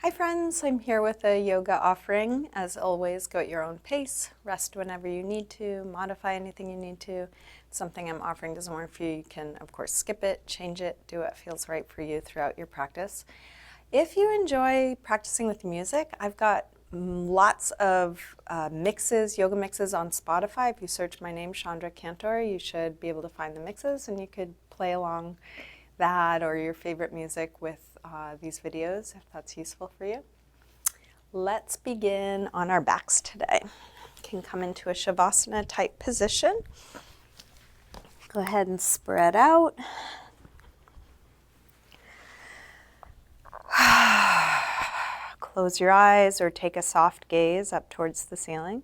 Hi friends, I'm here with a yoga offering. As always, go at your own pace, rest whenever you need to, modify anything you need to. If something I'm offering doesn't work for you, you can of course skip it, change it, do what feels right for you throughout your practice. If you enjoy practicing with music, I've got lots of mixes, yoga mixes on Spotify. If you search my name, Chandra Cantor, you should be able to find the mixes and you could play along that or your favorite music with these videos if that's useful for you. Let's begin on our backs today. You can come into a shavasana type position. Go ahead and spread out. Close your eyes or take a soft gaze up towards the ceiling.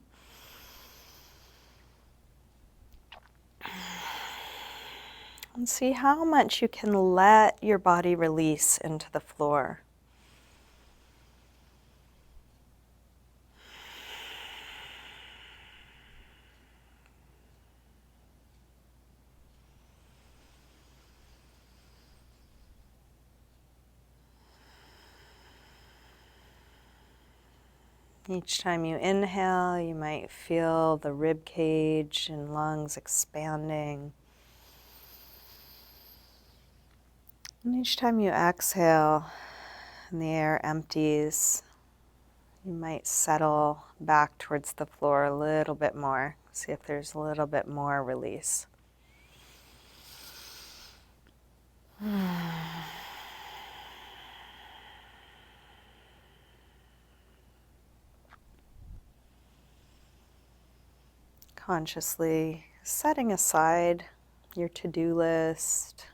And see how much you can let your body release into the floor. Each time you inhale, you might feel the rib cage and lungs expanding. And each time you exhale and the air empties, you might settle back towards the floor a little bit more. See if there's a little bit more release. Consciously setting aside your to-do list,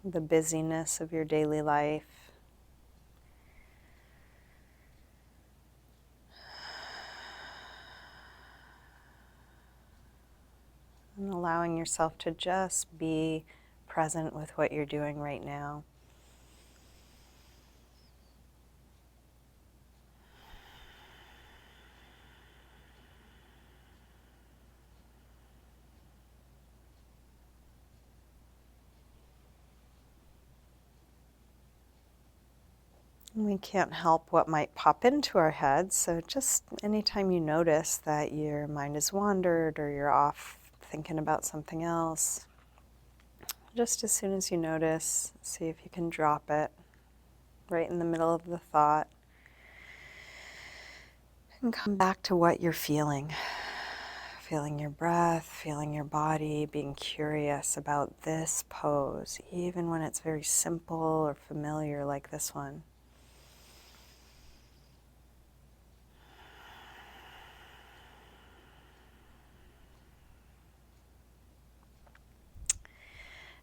the busyness of your daily life. And allowing yourself to just be present with what you're doing right now. We can't help what might pop into our heads, so just anytime you notice that your mind has wandered or you're off thinking about something else, just as soon as you notice, see if you can drop it right in the middle of the thought and come back to what you're feeling. Feeling your breath, feeling your body, being curious about this pose, even when it's very simple or familiar like this one.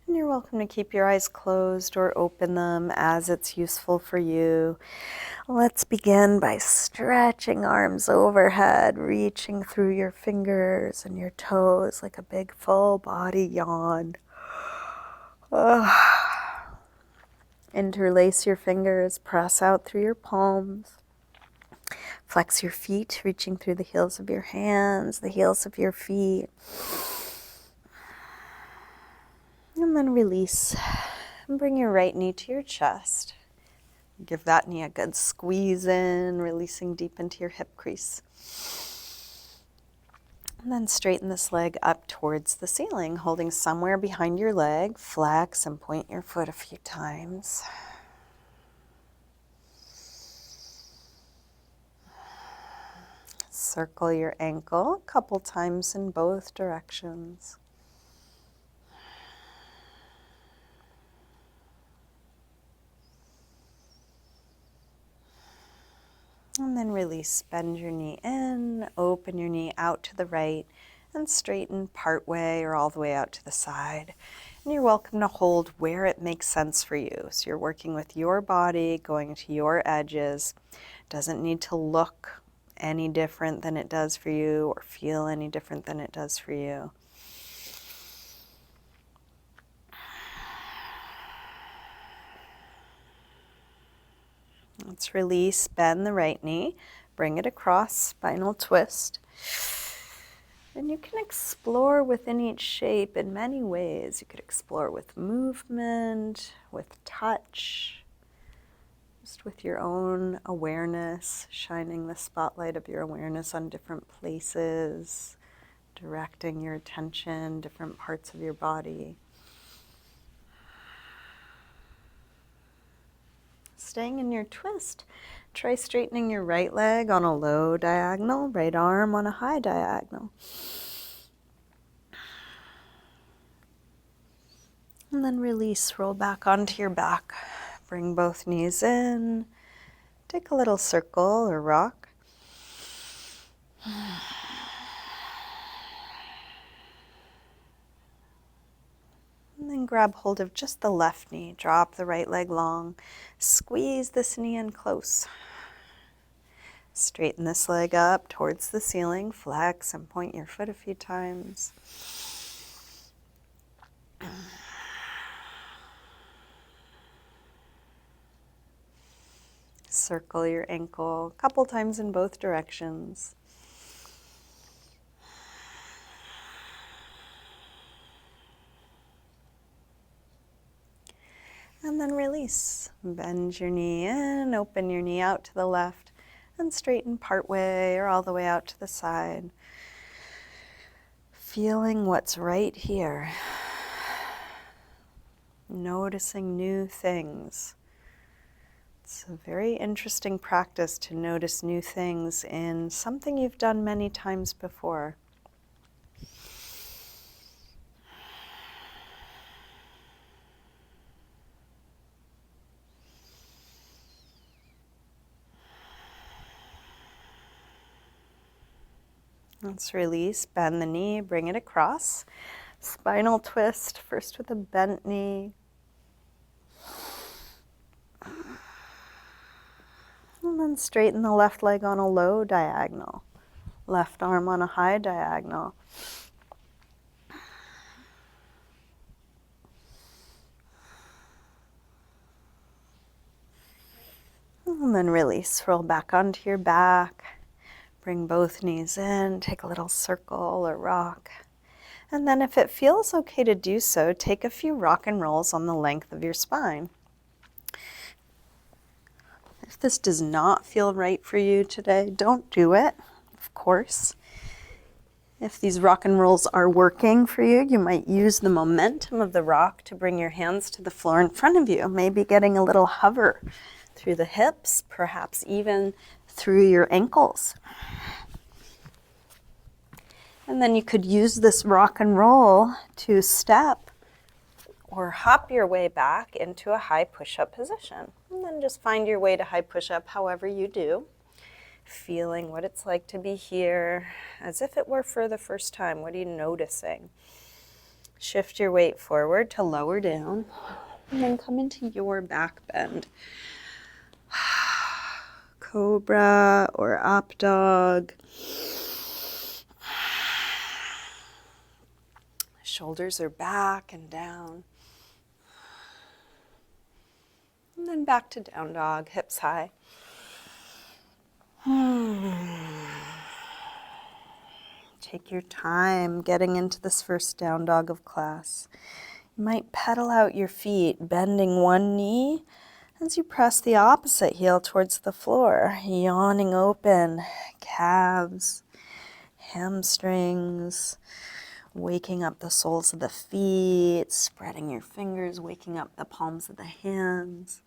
And you're welcome to keep your eyes closed or open them as it's useful for you. Let's begin by stretching arms overhead, reaching through your fingers and your toes like a big full body yawn. Interlace your fingers, press out through your palms. Flex your feet, reaching through the heels of your hands, the heels of your feet. And then release. And bring your right knee to your chest. Give that knee a good squeeze in, releasing deep into your hip crease. And then straighten this leg up towards the ceiling, holding somewhere behind your leg. Flex and point your foot a few times. Circle your ankle a couple times in both directions. And then release, bend your knee in, open your knee out to the right, and straighten part way or all the way out to the side. And you're welcome to hold where it makes sense for you. So you're working with your body, going to your edges. It doesn't need to look any different than it does for you or feel any different than it does for you. Let's release, bend the right knee, bring it across, spinal twist. And you can explore within each shape in many ways. You could explore with movement, with touch. Just with your own awareness, shining the spotlight of your awareness on different places, directing your attention, different parts of your body. Staying in your twist, try straightening your right leg on a low diagonal, right arm on a high diagonal. And then release, roll back onto your back. Bring both knees in. Take a little circle or rock. And then grab hold of just the left knee. Drop the right leg long. Squeeze this knee in close. Straighten this leg up towards the ceiling. Flex and point your foot a few times. Circle your ankle a couple times in both directions. And then release. Bend your knee in, open your knee out to the left, and straighten part way or all the way out to the side. Feeling what's right here. Noticing new things. It's a very interesting practice to notice new things in something you've done many times before. Let's release, bend the knee, bring it across. Spinal twist, first with a bent knee. And then straighten the left leg on a low diagonal. Left arm on a high diagonal. And then release, roll back onto your back. Bring both knees in, take a little circle or rock. And then if it feels okay to do so, take a few rock and rolls on the length of your spine. If this does not feel right for you today, don't do it, of course. If these rock and rolls are working for you, you might use the momentum of the rock to bring your hands to the floor in front of you, maybe getting a little hover through the hips, perhaps even through your ankles. And then you could use this rock and roll to step or hop your way back into a high push-up position. And then just find your way to high push-up however you do, feeling what it's like to be here as if it were for the first time. What are you noticing? Shift your weight forward to lower down, and then come into your back bend. Cobra or up dog. Shoulders are back and down. And then back to down dog, hips high. Take your time getting into this first down dog of class. You might pedal out your feet, bending one knee as you press the opposite heel towards the floor, yawning open, calves, hamstrings, waking up the soles of the feet, spreading your fingers, waking up the palms of the hands.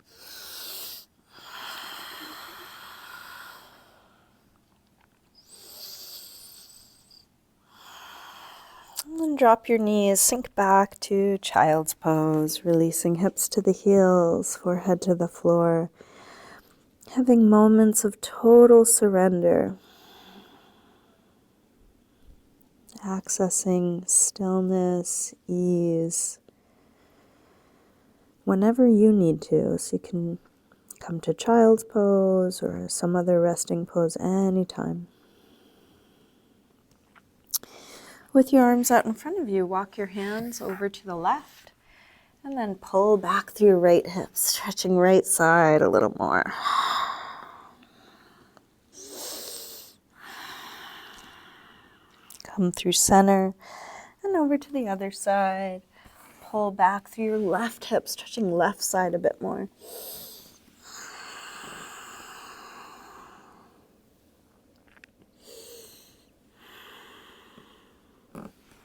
And then drop your knees, sink back to child's pose, releasing hips to the heels, forehead to the floor, having moments of total surrender. Accessing stillness, ease, whenever you need to. So you can come to child's pose or some other resting pose anytime. With your arms out in front of you, walk your hands over to the left and then pull back through your right hip, stretching right side a little more. Come through center and over to the other side. Pull back through your left hip, stretching left side a bit more.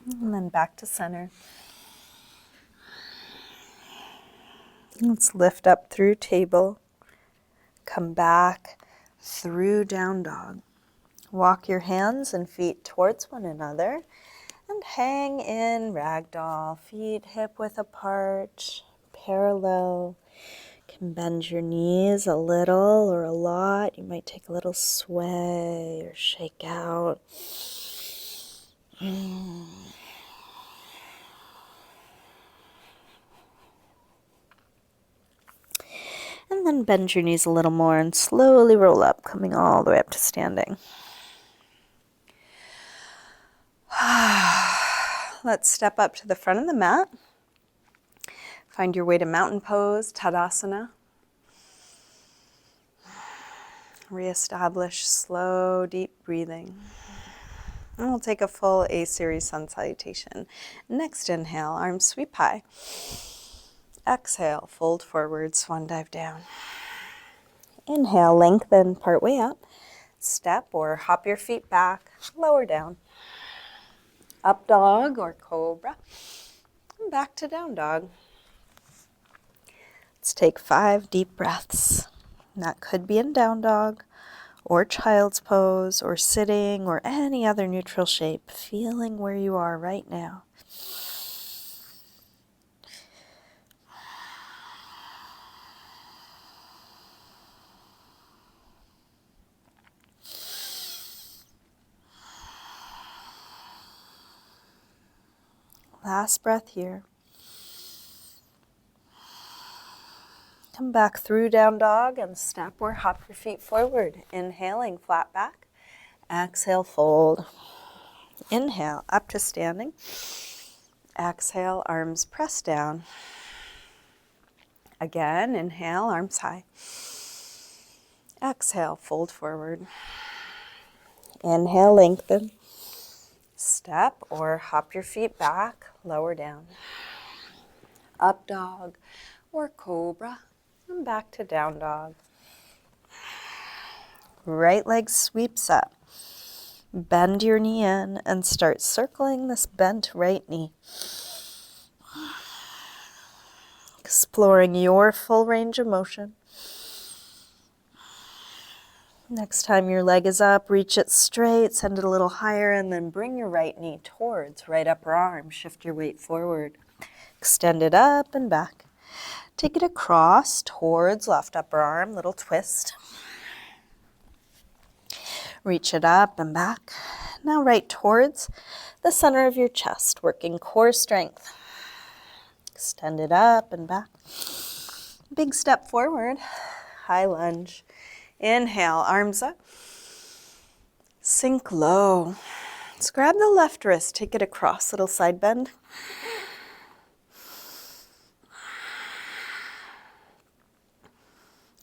And then back to center. Let's lift up through table. Come back through down dog. Walk your hands and feet towards one another and hang in ragdoll. Feet hip width apart, parallel. Can bend your knees a little or a lot. You might take a little sway or shake out. And then bend your knees a little more and slowly roll up, coming all the way up to standing. Let's step up to the front of the mat. Find your way to mountain pose, Tadasana. Reestablish slow, deep breathing. And we'll take a full A-series sun salutation. Next inhale, arms sweep high. Exhale, fold forward, swan dive down. Inhale, lengthen part way up. Step or hop your feet back, lower down. Up dog or cobra. And back to down dog. Let's take 5 deep breaths. And that could be in down dog, or child's pose, or sitting, or any other neutral shape, feeling where you are right now. Last breath here. Come back through down dog and step or hop your feet forward. Inhaling, flat back. Exhale, fold. Inhale, up to standing. Exhale, arms press down. Again, inhale, arms high. Exhale, fold forward. Inhale, lengthen. Step or hop your feet back, lower down. Up dog or cobra, and back to down dog. Right leg sweeps up. Bend your knee in and start circling this bent right knee. Exploring your full range of motion. Next time your leg is up, reach it straight, send it a little higher, and then bring your right knee towards right upper arm. Shift your weight forward. Extend it up and back. Take it across towards left upper arm, little twist. Reach it up and back. Now right towards the center of your chest, working core strength. Extend it up and back. Big step forward, high lunge. Inhale, arms up. Sink low. Let's grab the left wrist, take it across, little side bend.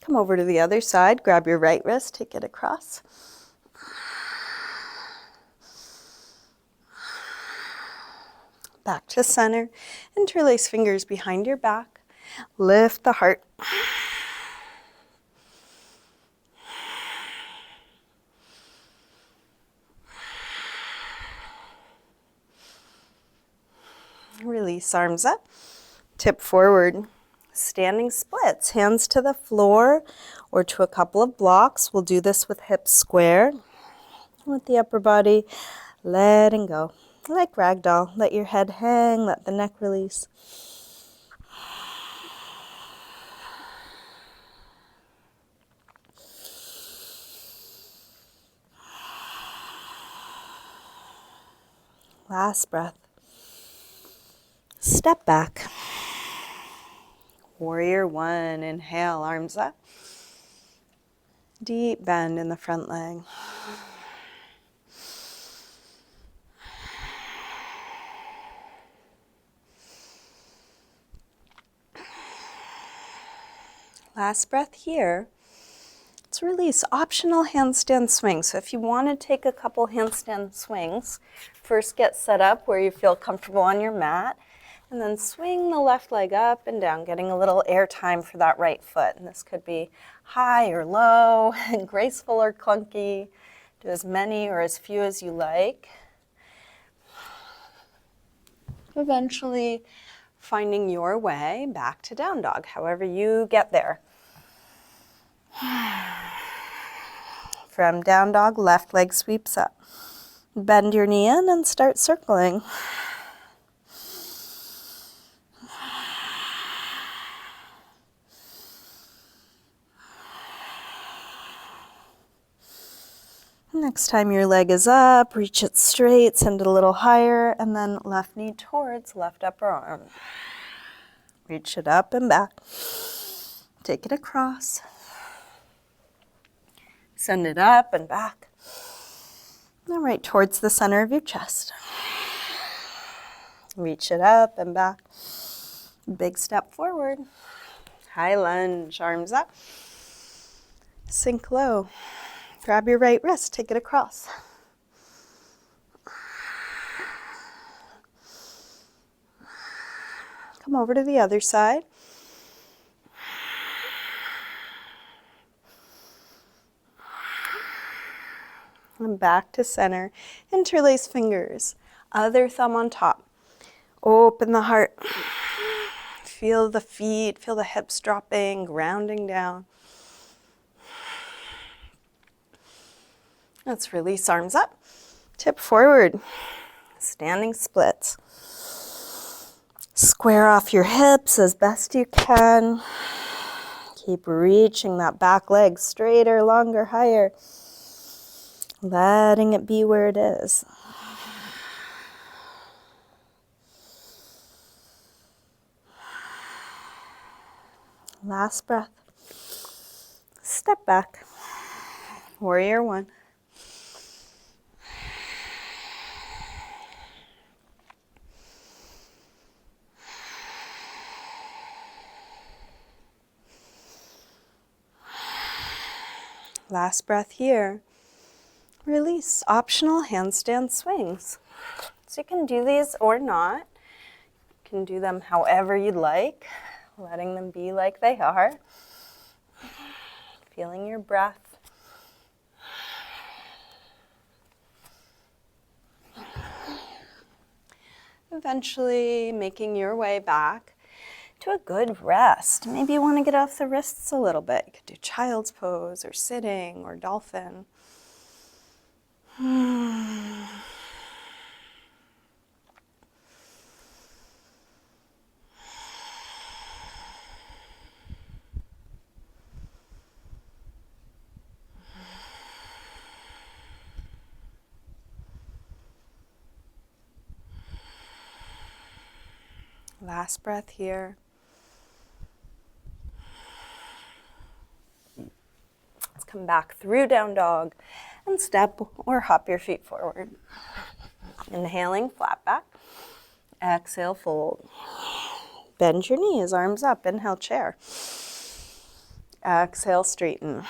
Come over to the other side, grab your right wrist, take it across. Back to center. Interlace fingers behind your back. Lift the heart. Release, arms up. Tip forward. Standing splits, hands to the floor or to a couple of blocks. We'll do this with hips square. With the upper body, letting go. Like ragdoll, let your head hang, let the neck release. Last breath. Step back. Warrior one, inhale, arms up. Deep bend in the front leg. Last breath here. Let's release optional handstand swings. So if you want to take a couple handstand swings, first get set up where you feel comfortable on your mat, and then swing the left leg up and down, getting a little air time for that right foot. And this could be high or low, graceful or clunky. Do as many or as few as you like. Eventually finding your way back to down dog, however you get there. From down dog, left leg sweeps up. Bend your knee in and start circling. Next time your leg is up, reach it straight, send it a little higher, and then left knee towards left upper arm. Reach it up and back. Take it across. Send it up and back. And right towards the center of your chest. Reach it up and back. Big step forward. High lunge, arms up. Sink low. Grab your right wrist, take it across. Come over to the other side. And back to center. Interlace fingers. Other thumb on top. Open the heart. Feel the feet, feel the hips dropping, grounding down. Let's release, arms up. Tip forward. Standing splits. Square off your hips as best you can. Keep reaching that back leg straighter, longer, higher. Letting it be where it is. Last breath. Step back. Warrior one. Last breath here. Release. Optional handstand swings. So you can do these or not. You can do them however you'd like, letting them be like they are. Feeling your breath. Eventually making your way back to a good rest. Maybe you want to get off the wrists a little bit. You could do child's pose or sitting or dolphin. Last breath here. Let's come back through down dog and step or hop your feet forward. Inhaling, flat back. Exhale, fold. Bend your knees, arms up. Inhale, chair. Exhale, straighten.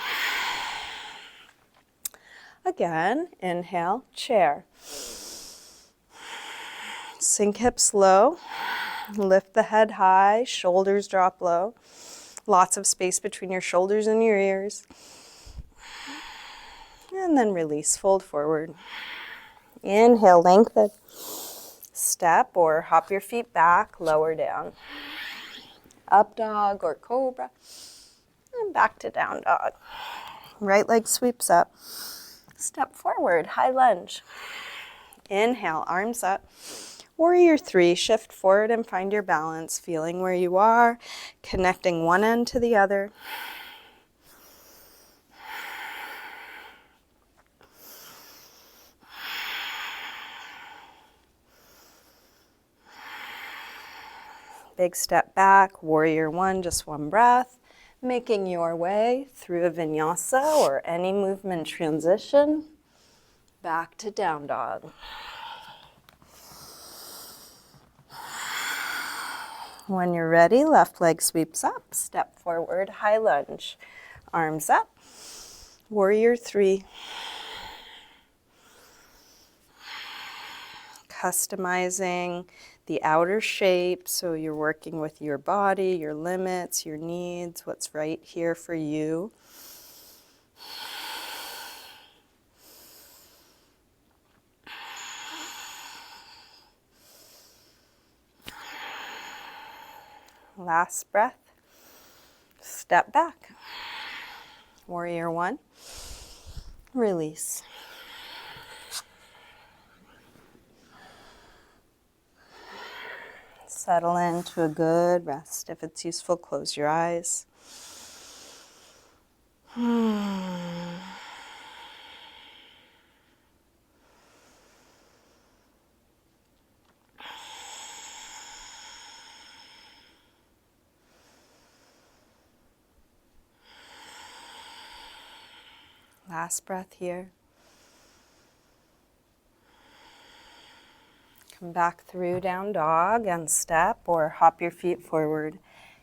Again, inhale, chair. Sink hips low. Lift the head high, shoulders drop low. Lots of space between your shoulders and your ears. And then release, fold forward. Inhale, lengthen. Step or hop your feet back, lower down. Up dog or cobra. And back to down dog. Right leg sweeps up. Step forward, high lunge. Inhale, arms up. Warrior three, shift forward and find your balance, feeling where you are, connecting one end to the other. Big step back, warrior one, just one breath. Making your way through a vinyasa or any movement transition. Back to down dog. When you're ready, left leg sweeps up, step forward, high lunge. Arms up, warrior three. Customizing the outer shape, so you're working with your body, your limits, your needs, what's right here for you. Last breath. Step back. Warrior one. Release. Settle into a good rest. If it's useful, close your eyes. Last breath here. Come back through down dog and step or hop your feet forward.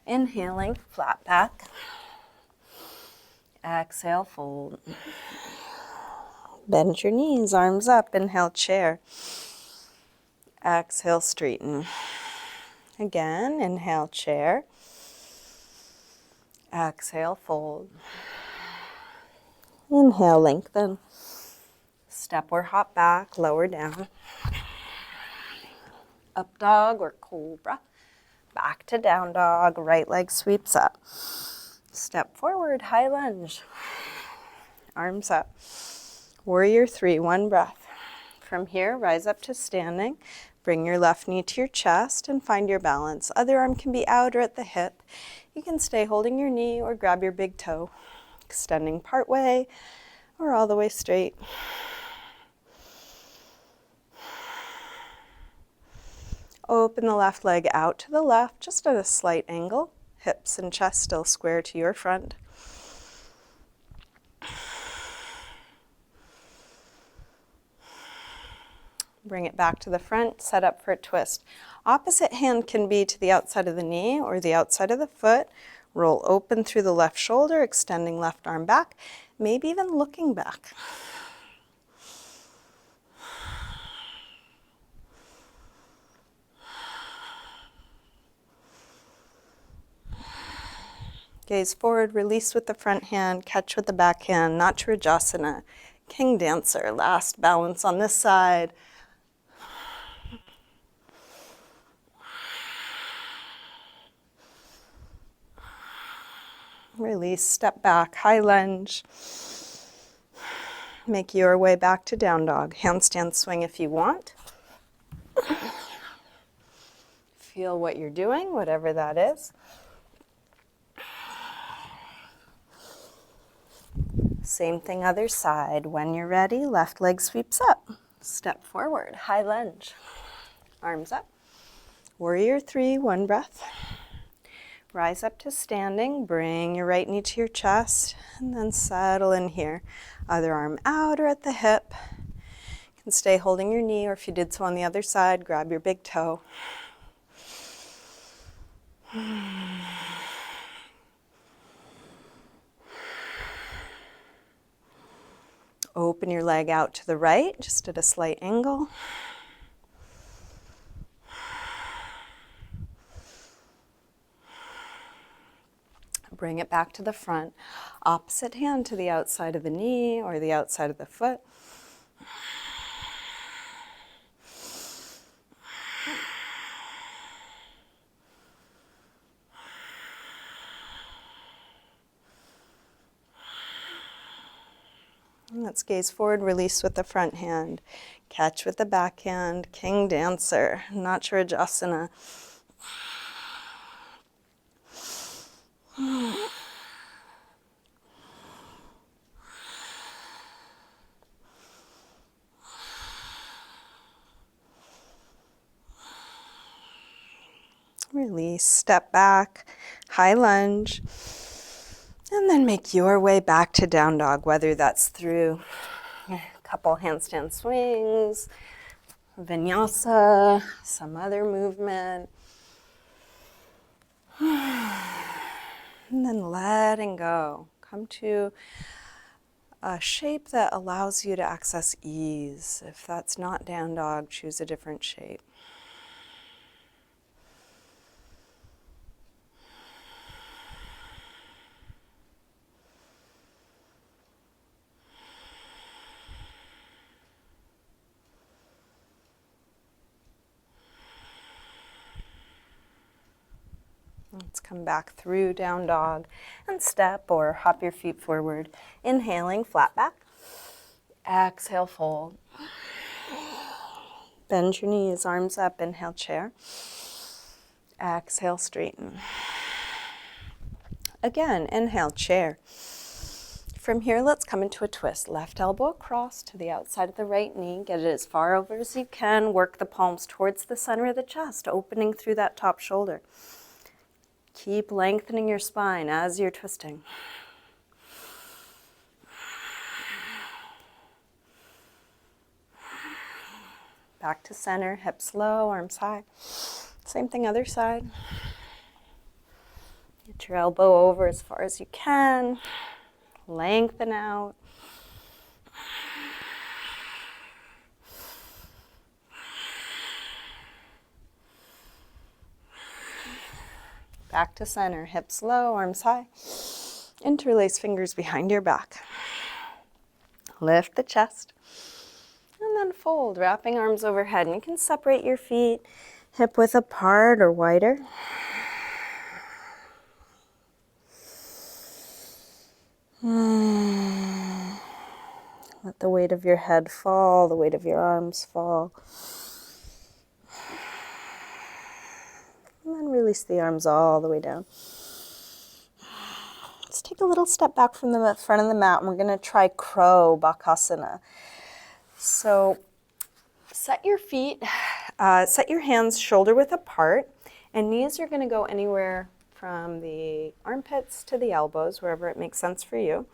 Inhaling, flat back. Exhale, fold. Bend your knees, arms up. Inhale, chair. Exhale, straighten. Again, inhale, chair. Exhale, fold. Inhale, lengthen. Step or hop back, lower down. Up dog or cobra. Back to down dog, right leg sweeps up. Step forward, high lunge. Arms up. Warrior three, one breath. From here, rise up to standing. Bring your left knee to your chest and find your balance. Other arm can be out or at the hip. You can stay holding your knee or grab your big toe. Extending part way or all the way straight. Open the left leg out to the left, just at a slight angle. Hips and chest still square to your front. Bring it back to the front, set up for a twist. Opposite hand can be to the outside of the knee or the outside of the foot. Roll open through the left shoulder, extending left arm back, maybe even looking back. Gaze forward, release with the front hand, catch with the back hand, Natarajasana, King Dancer. Last balance on this side. Release, step back, high lunge. Make your way back to down dog. Handstand swing if you want. Feel what you're doing, whatever that is. Same thing other side. When you're ready, left leg sweeps up. Step forward, high lunge. Arms up. Warrior three, one breath. Rise up to standing, bring your right knee to your chest, and then settle in here. Other arm out or at the hip. You can stay holding your knee, or if you did so on the other side, grab your big toe. Open your leg out to the right, just at a slight angle. Bring it back to the front. Opposite hand to the outside of the knee or the outside of the foot. And let's gaze forward, release with the front hand. Catch with the back hand, King Dancer, Natarajasana. Release, step back, high lunge, and then make your way back to down dog, whether that's through a couple handstand swings, vinyasa, some other movement. And then letting go. Come to a shape that allows you to access ease. If that's not down dog, choose a different shape. Let's come back through down dog and step or hop your feet forward. Inhaling, flat back. Exhale, fold. Bend your knees, arms up, inhale, chair. Exhale, straighten. Again, inhale, chair. From here, let's come into a twist. Left elbow across to the outside of the right knee. Get it as far over as you can. Work the palms towards the center of the chest, opening through that top shoulder. Keep lengthening your spine as you're twisting. Back to center, hips low, arms high. Same thing, other side. Get your elbow over as far as you can. Lengthen out. Back to center, hips low, arms high. Interlace fingers behind your back. Lift the chest. And then fold, wrapping arms overhead. And you can separate your feet hip width apart or wider. Let the weight of your head fall, the weight of your arms fall. And then release the arms all the way down. Let's take a little step back from the front of the mat, and we're going to try crow bakasana. So set your feet, set your hands shoulder width apart, and knees are going to go anywhere from the armpits to the elbows, wherever it makes sense for you.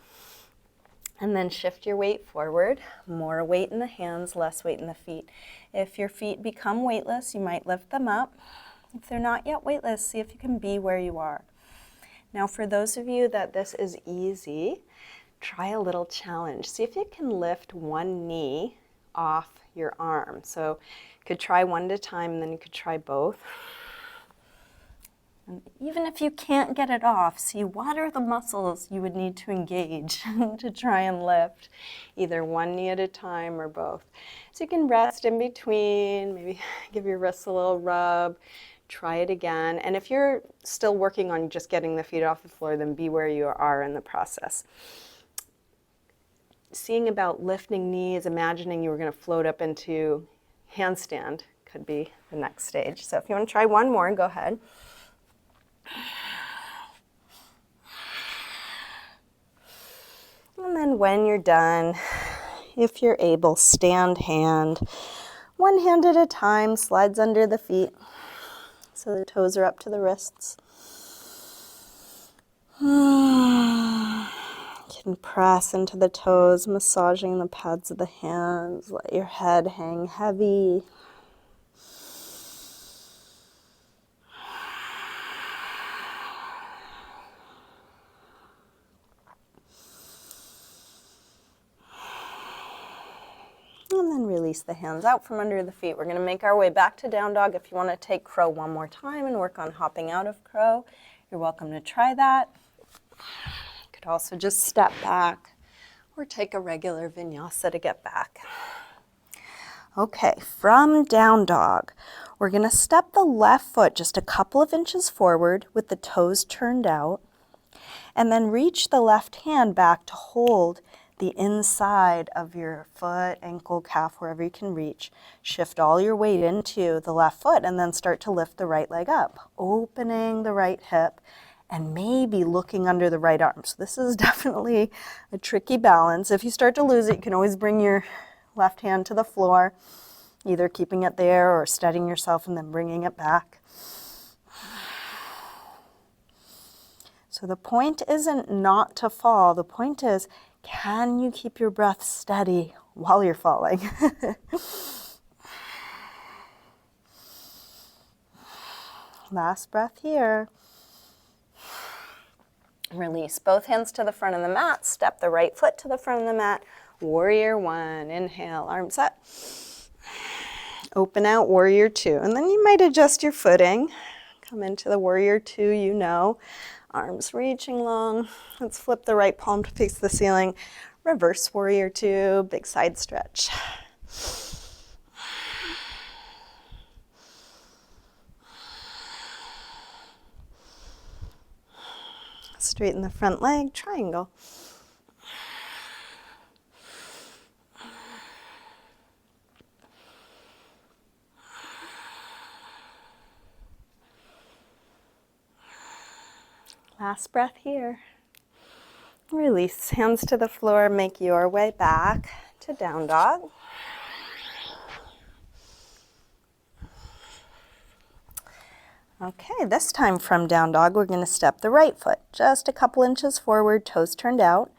And then shift your weight forward, more weight in the hands, less weight in the feet. If your feet become weightless, you might lift them up. If they're not yet weightless, see if you can be where you are. Now, for those of you that this is easy, try a little challenge. See if you can lift one knee off your arm. So you could try one at a time, and then you could try both. And even if you can't get it off, see what are the muscles you would need to engage to try and lift either one knee at a time or both. So you can rest in between, maybe give your wrists a little rub, try it again. And if you're still working on just getting the feet off the floor, then be where you are in the process. Seeing about lifting knees, imagining you were going to float up into handstand could be the next stage. So if you want to try one more, go ahead. And then when you're done, if you're able, stand hand. One hand at a time, slides under the feet so the toes are up to the wrists. You can press into the toes, massaging the pads of the hands. Let your head hang heavy. And then release the hands out from under the feet. We're going to make our way back to down dog. If you want to take crow one more time and work on hopping out of crow, you're welcome to try that. You could also just step back or take a regular vinyasa to get back. Okay, from down dog, we're going to step the left foot just a couple of inches forward with the toes turned out, and then reach the left hand back to hold the inside of your foot, ankle, calf, wherever you can reach. Shift all your weight into the left foot and then start to lift the right leg up, opening the right hip and maybe looking under the right arm. So this is definitely a tricky balance. If you start to lose it, you can always bring your left hand to the floor, either keeping it there or steadying yourself and then bringing it back. So the point isn't not to fall. The point is, can you keep your breath steady while you're falling? Last breath here. Release both hands to the front of the mat. Step the right foot to the front of the mat. Warrior one. Inhale, arms up. Open out, warrior two. And then you might adjust your footing. Come into the warrior two, you know. Arms reaching long. Let's flip the right palm to face the ceiling. Reverse warrior two, big side stretch. straighten the front leg, triangle. Last breath here. Release, hands to the floor, make your way back to down dog. Okay, this time from down dog, we're going to step the right foot just a couple inches forward, toes turned out.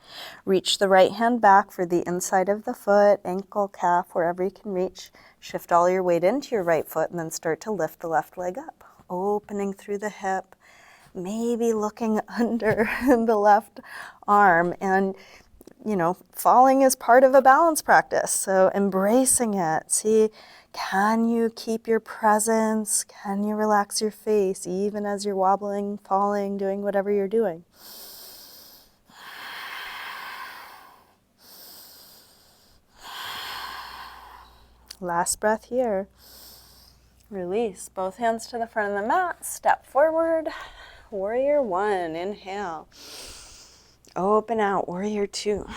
Reach the right hand back for the inside of the foot, ankle, calf, wherever you can reach. Shift all your weight into your right foot and then start to lift the left leg up, opening through the hip, maybe looking under the left arm. And you know, falling is part of a balance practice, so embracing it. See, can you keep your presence? Can you relax your face even as you're wobbling, falling, doing whatever you're doing? Last breath here. Release, both hands to the front of the mat, step forward, warrior one, inhale. Open out, warrior two.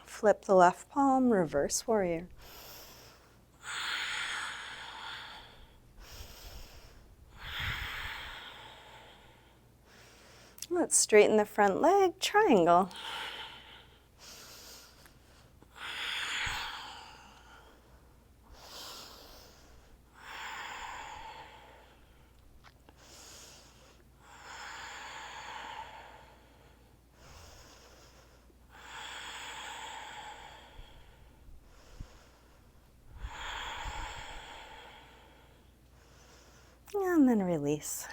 Flip the left palm, reverse warrior. Let's straighten the front leg, triangle. And then release.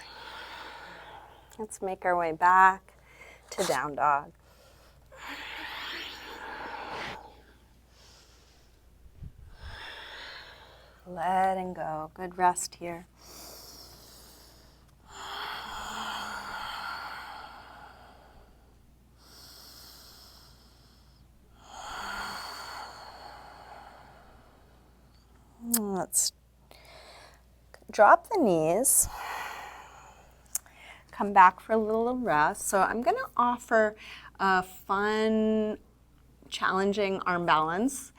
Let's make our way back to down dog. Letting go. Good rest here. Let's drop the knees. Come back for a little rest. So I'm going to offer a fun, challenging arm balance,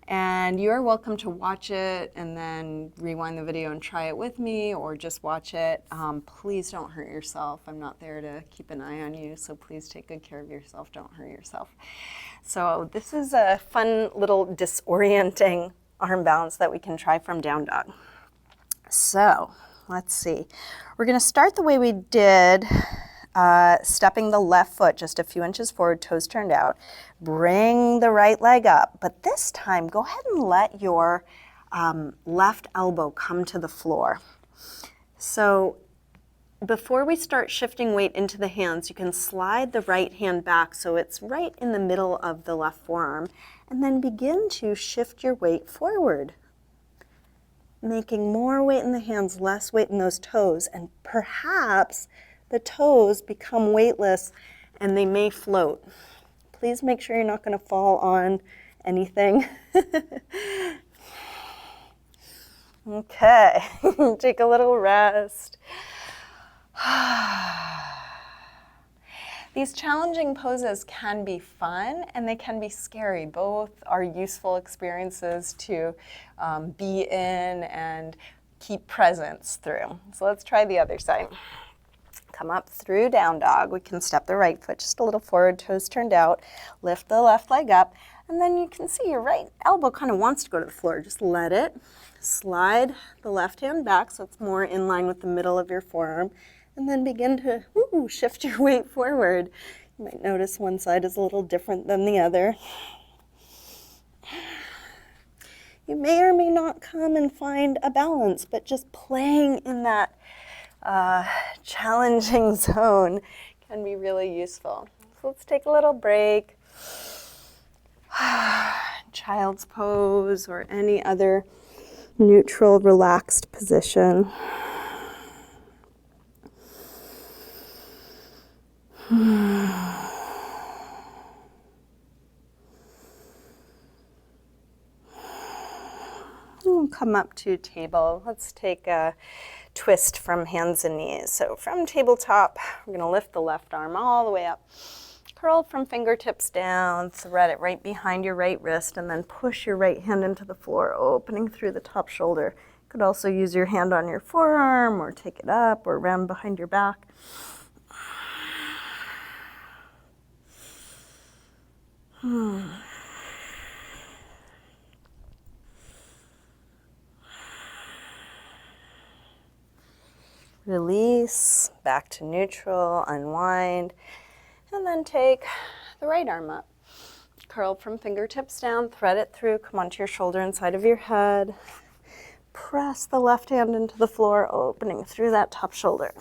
and you're welcome to watch it and then rewind the video and try it with me, or just watch it. Please don't hurt yourself. I'm not there to keep an eye on you, so please take good care of yourself. Don't hurt yourself. So this is a fun little disorienting arm balance that we can try from down dog. So let's see. We're going to start the way we did, stepping the left foot just a few inches forward, toes turned out. Bring the right leg up, but this time go ahead and let your left elbow come to the floor. So before we start shifting weight into the hands, you can slide the right hand back so it's right in the middle of the left forearm, and then begin to shift your weight forward, making more weight in the hands, less weight in those toes, and perhaps the toes become weightless and they may float. Please make sure you're not going to fall on anything. Okay, take a little rest. These challenging poses can be fun and they can be scary. Both are useful experiences to be in and keep presence through. So let's try the other side. Come up through down dog. We can step the right foot just a little forward, toes turned out. Lift the left leg up, and then you can see your right elbow kind of wants to go to the floor. Just let it. Slide the left hand back so it's more in line with the middle of your forearm, and then begin to shift your weight forward. You might notice one side is a little different than the other. You may or may not come and find a balance, but just playing in that challenging zone can be really useful. So let's take a little break. Child's pose or any other neutral, relaxed position. come up to table. Let's take a twist from hands and knees. So from tabletop, we're going to lift the left arm all the way up. Curl from fingertips down, thread it right behind your right wrist, and then push your right hand into the floor, opening through the top shoulder. You could also use your hand on your forearm or take it up or round behind your back. Release, back to neutral, unwind, and then take the right arm up. Curl from fingertips down, thread it through, come onto your shoulder inside of your head. Press the left hand into the floor, opening through that top shoulder.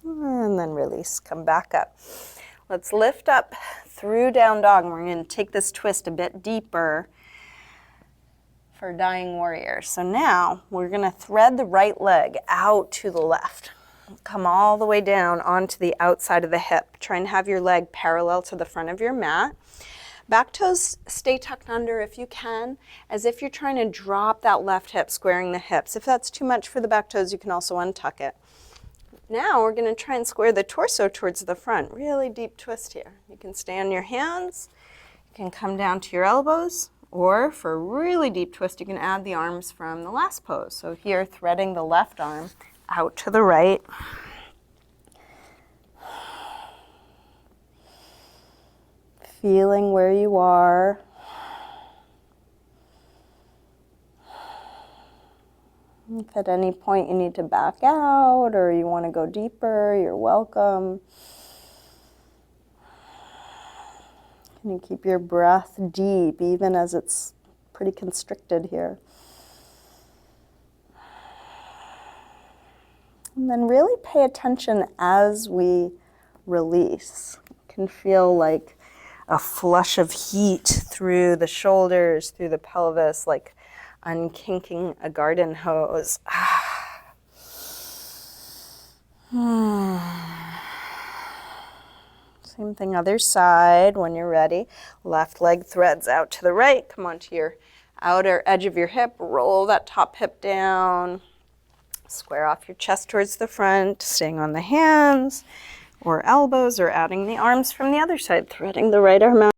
And then release, come back up. Let's lift up through down dog. And we're going to take this twist a bit deeper for dying warrior. So now we're going to thread the right leg out to the left. Come all the way down onto the outside of the hip. Try and have your leg parallel to the front of your mat. Back toes stay tucked under if you can, as if you're trying to drop that left hip, squaring the hips. If that's too much for the back toes, you can also untuck it. Now we're going to try and square the torso towards the front. Really deep twist here. You can stay on your hands. You can come down to your elbows. Or for a really deep twist, you can add the arms from the last pose. So here, threading the left arm out to the right. Feeling where you are. If at any point you need to back out or you want to go deeper, you're welcome. Can you keep your breath deep even as it's pretty constricted here? And then really pay attention as we release. It can feel like a flush of heat through the shoulders, through the pelvis, like unkinking a garden hose. Same thing, other side. When you're ready, left leg threads out to the right. Come onto your outer edge of your hip. Roll that top hip down. Square off your chest towards the front, staying on the hands or elbows, or adding the arms from the other side, threading the right arm out.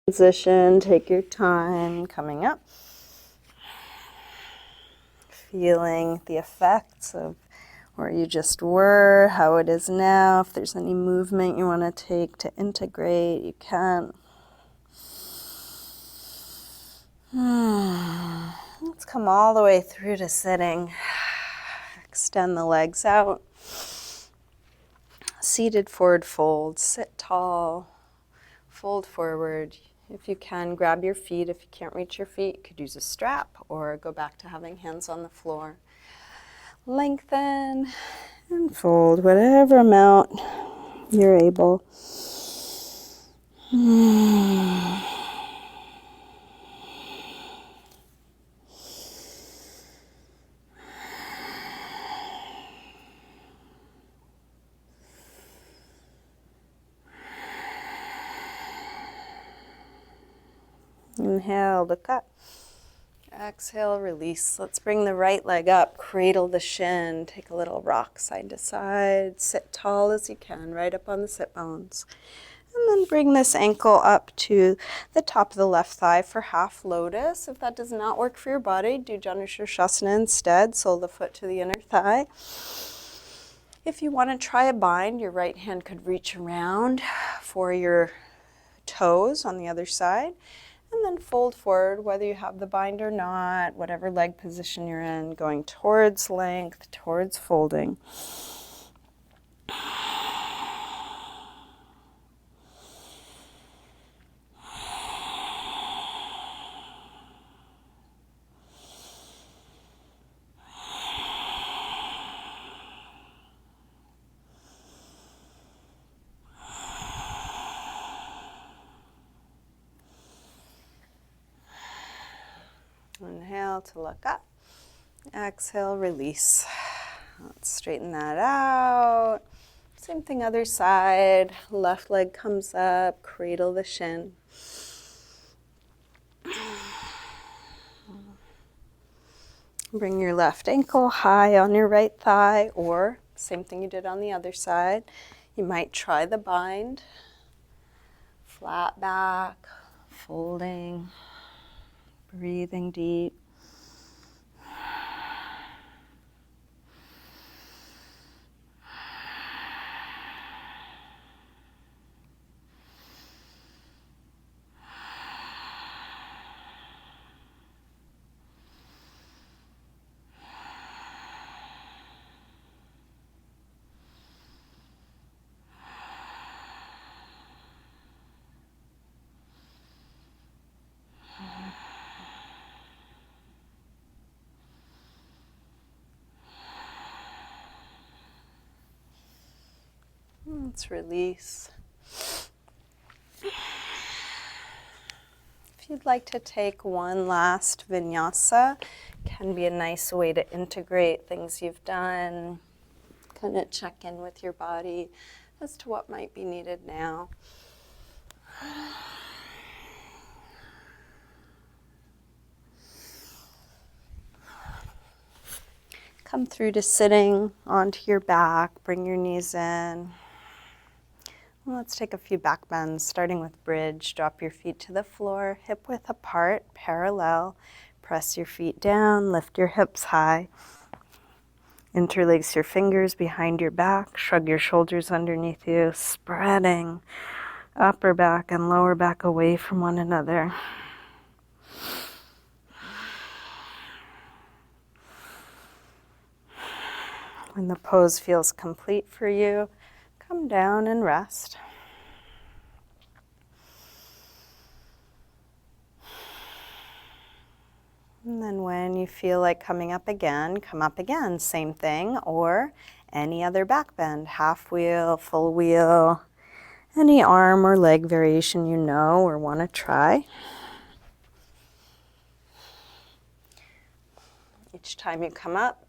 Position, take your time coming up. Feeling the effects of where you just were, how it is now. If there's any movement you want to take to integrate, you can. Let's come all the way through to sitting. Extend the legs out. Seated forward fold, sit tall, fold forward. If you can, grab your feet. If you can't reach your feet, you could use a strap or go back to having hands on the floor. Lengthen and fold, whatever amount you're able. Inhale, look up. Exhale, release. Let's bring the right leg up, cradle the shin, take a little rock side to side, sit tall as you can, right up on the sit bones. And then bring this ankle up to the top of the left thigh for half lotus. If that does not work for your body, do Janushirshasana instead, sole the foot to the inner thigh. If you want to try a bind, your right hand could reach around for your toes on the other side. And then fold forward, whether you have the bind or not, whatever leg position you're in, going towards length, towards folding. Inhale to look up. Exhale, release. Let's straighten that out. Same thing, other side. Left leg comes up, cradle the shin. Bring your left ankle high on your right thigh, or same thing you did on the other side. You might try the bind. Flat back, folding, breathing deep. Let's release. If you'd like to take one last vinyasa, can be a nice way to integrate things you've done, kind of check in with your body as to what might be needed now. Come through to sitting onto your back, bring your knees in. Let's take a few back bends, starting with bridge. Drop your feet to the floor, hip width apart, parallel. Press your feet down, lift your hips high. Interlace your fingers behind your back, shrug your shoulders underneath you, spreading upper back and lower back away from one another. When the pose feels complete for you, come down and rest. And then when you feel like coming up again, come up again. Same thing, or any other back bend, half wheel, full wheel, any arm or leg variation you know or want to try. Each time you come up,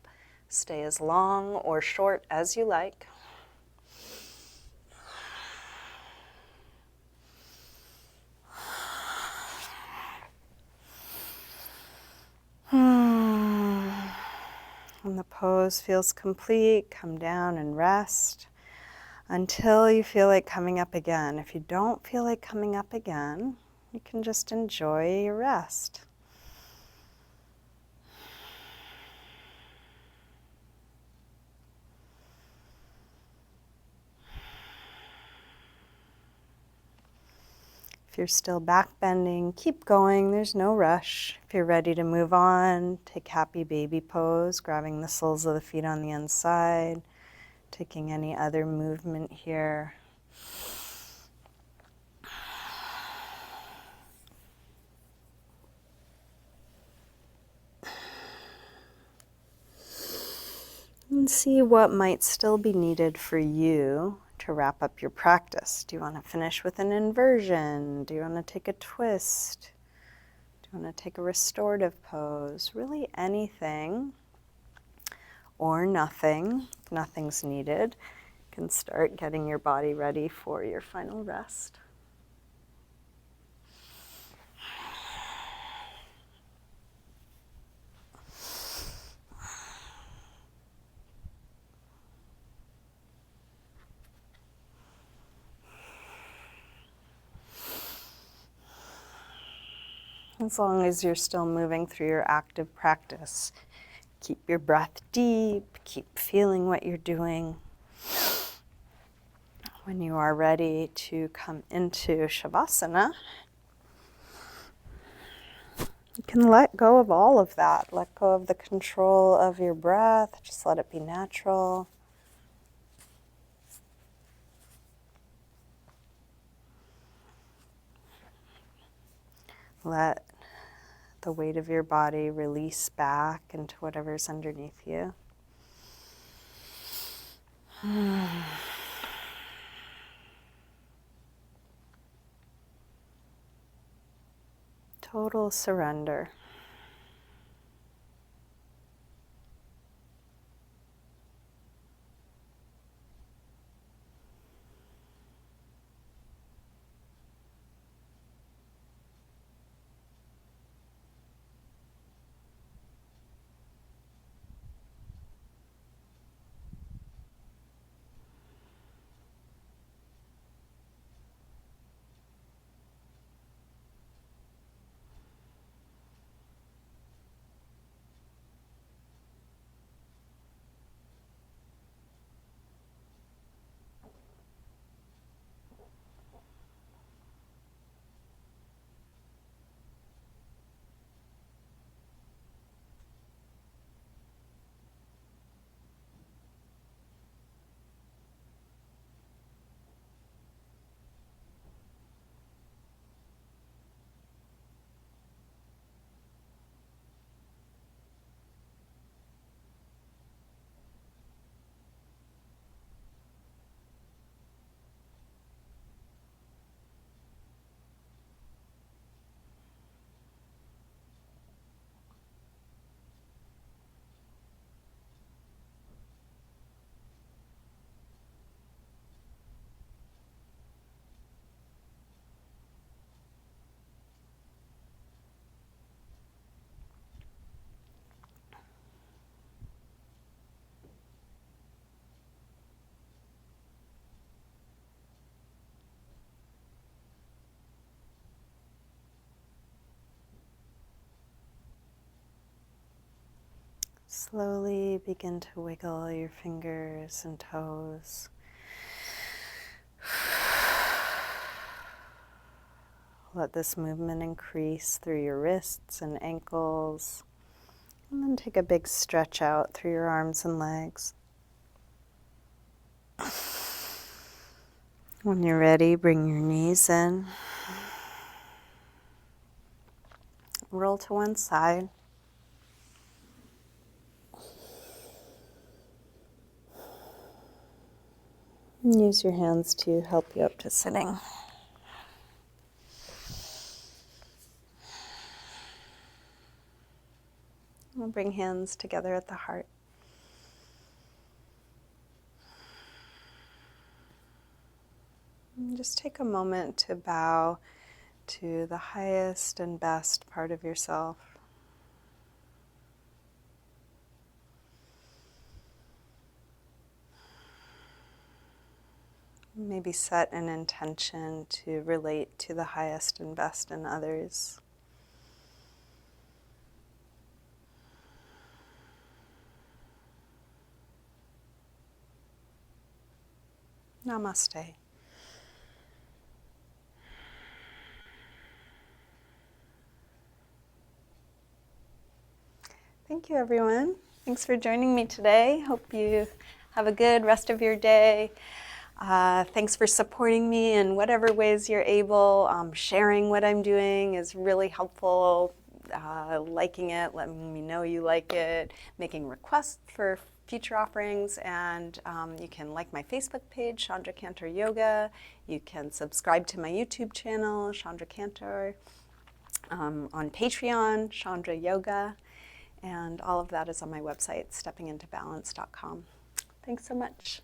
stay as long or short as you like. When the pose feels complete, come down and rest until you feel like coming up again. If you don't feel like coming up again, you can just enjoy your rest. If you're still back bending, keep going, there's no rush. If you're ready to move on, take happy baby pose, grabbing the soles of the feet on the inside, taking any other movement here. And see what might still be needed for you to wrap up your practice. Do you want to finish with an inversion? Do you want to take a twist? Do you want to take a restorative pose? Really anything or nothing. If nothing's needed, you can start getting your body ready for your final rest. As long as you're still moving through your active practice, keep your breath deep, keep feeling what you're doing. When you are ready to come into Shavasana, you can let go of all of that. Let go of the control of your breath. Just let it be natural. Let the weight of your body release back into whatever's underneath you. Total surrender. Slowly begin to wiggle your fingers and toes. Let this movement increase through your wrists and ankles. And then take a big stretch out through your arms and legs. When you're ready, bring your knees in. Roll to one side. And use your hands to help you up to sitting. We'll bring hands together at the heart. And just take a moment to bow to the highest and best part of yourself. Maybe set an intention to relate to the highest and best in others. Namaste. Thank you, everyone. Thanks for joining me today. Hope you have a good rest of your day. Thanks for supporting me in whatever ways you're able. Sharing what I'm doing is really helpful. Liking it, letting me know you like it, making requests for future offerings, and you can like my Facebook page, Chandra Cantor Yoga. You can subscribe to my YouTube channel, Chandra Cantor, on Patreon, Chandra Yoga, and all of that is on my website, steppingintobalance.com. Thanks so much.